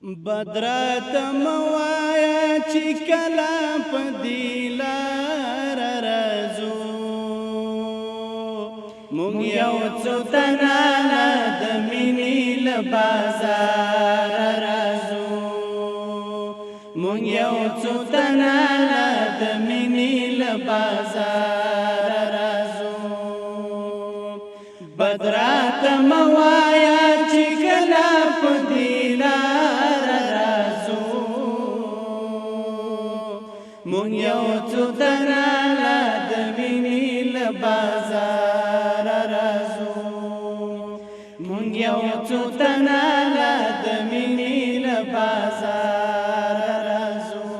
بدرات موایا چې کله په دې لاره راځو مونږ یو څو تنه د مینې له بازاره راځو مونږ یو څو تنه د مینې له بازاره راځو بدرات موایا چې کله په دې مونږ یو څو تنه د مینې له بازاره راځو مونږ یو څو تنه د مینې له بازاره راځو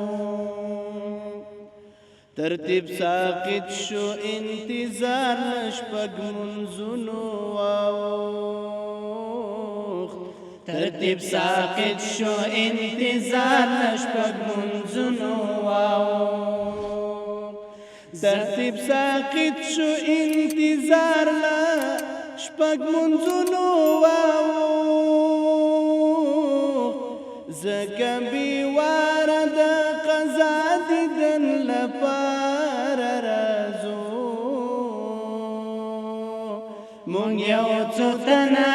ترتیب ساقط شو انتظار شپږ منځونو ترتیب ساقط شو انتظار شپږ منځونو ترتیب ساقط شو انتظار شپږ منځونو زکه بیواره د قضا دیدن لپاره راځو مونږ یو څو تنه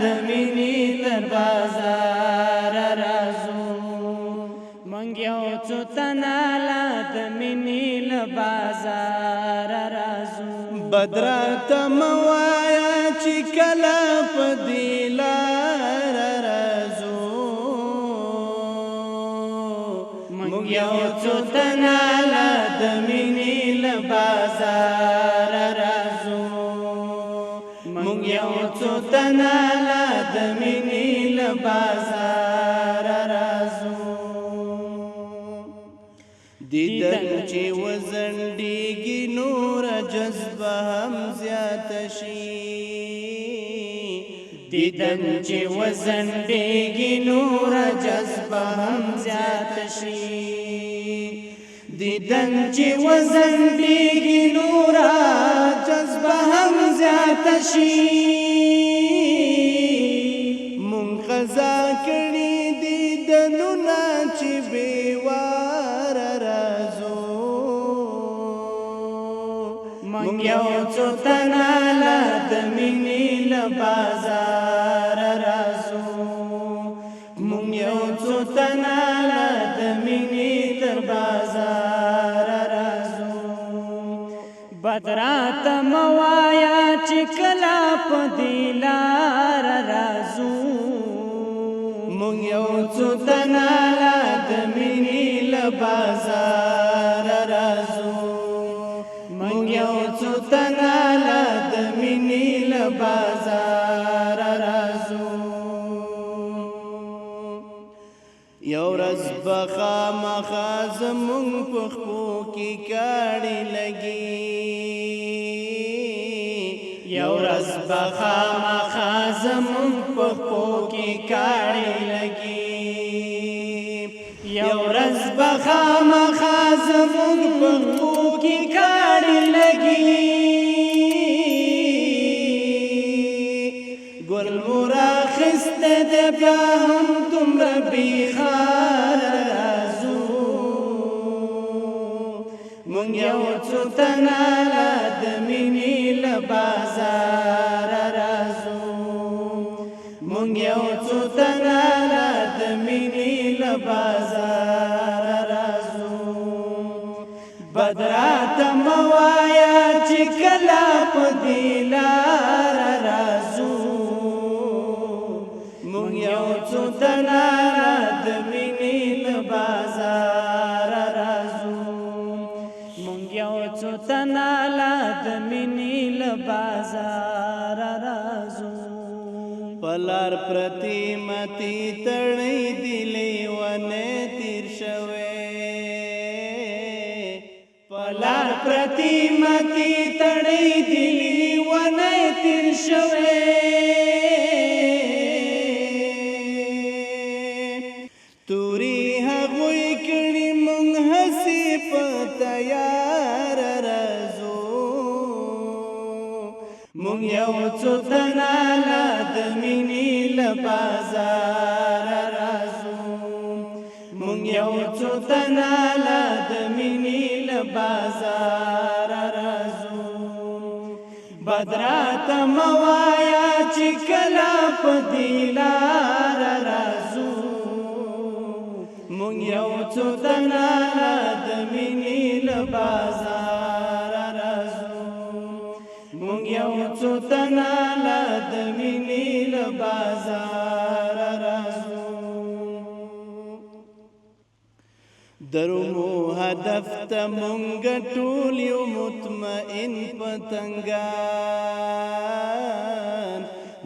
د مینې تر بازاره راځو مونږ یو څو تنه د مینې له بازاره راځو بدراته موایا چې کله په دې لاره راځو مونږ یو څو تنه د مینې له بازاره راځو مونږ یو څو تنه د مینې له بازاره راځو دیدن چې وزنډېږي نور جذبه هم زیاته شي دیدن چې وزنډېږي نور جذبه هم زیاته شي دیدن چې وزنډېږي نور جذبه هم زیاته شي مونږ قضا کړي دیدنونه چې بېواره راځو مونږ یو څو تنه د مینې له بازاره راځو مونږ یو څو تنه د مینې تر بازاره راځو بدراته موایا چې کله په دې لاره راځو مونږ یو څو تنه د مینې له بازاره راځو مونږ یو څو تنه د مینې له بازاره راځو یو ورځ به خامخا زمونږ په خپو کې کاڼې لګي یو ورځ به خامخا زمونږ په خپو کې کاڼې لګي یو ورځ به خامخا زمونږ په خپو کې کاڼې لګي ګل مو راخیستی دی بیا هم دومره بېخاره راځو مونږ یو څو تنه د مینې له بازاره راځو مونږ یو څو تنه د مینې له بازاره راځو بدراته موایا چې کله په دې لاره راځو مونږ یو څو تنه د مینې له بازاره راځو مونږ یو څو تنه د مینې له بازاره راځو پلار پرتی متی تړی دی لیونی تیر شوی پلار پرتی متی تړی دی لیونی تیر شوی توري هغوی کړي مونږ هسې په تیار راځو مونږ یو څو تنه د مینې له بازاره راځو څو تنه لا د مینې له بازار راځو بدراته موایا چې کله په دې لار راځو مونږ یو څو تنه لا د مینې له بازار راځو مونږ یو څو تنه لا د مینې له بازار راځو درومو هدف ته مونږ ټول یو مطمئن پتنګان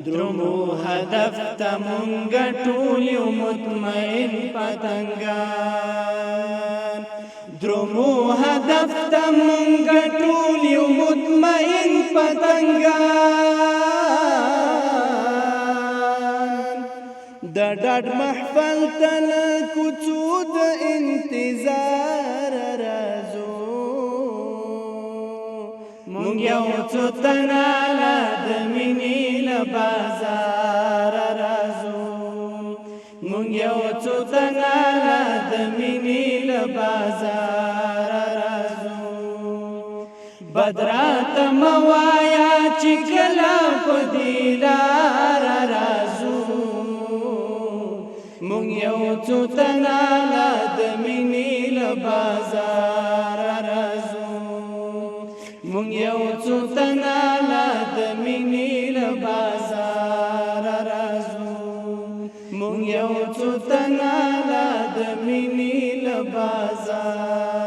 درومو هدف ته مونږ ټول یو مطمئن پتنګان درومو هدف ته مونږ ټول یو مطمئن پتنګان د ډاډ محفل تل کوڅو د انتظار راځو مونږ یو څو تنه لا د مینې له بازار راځو مونږ یو څو تنه لا د مینې له بازار راځو بدراته موایا چې کله په دې لار راځو مونږ یو څو تنه لا د مینې له بازار راځو مونږ یو څو تنه لا د مینې له بازار راځو مونږ یو څو تنه لا د مینې له بازار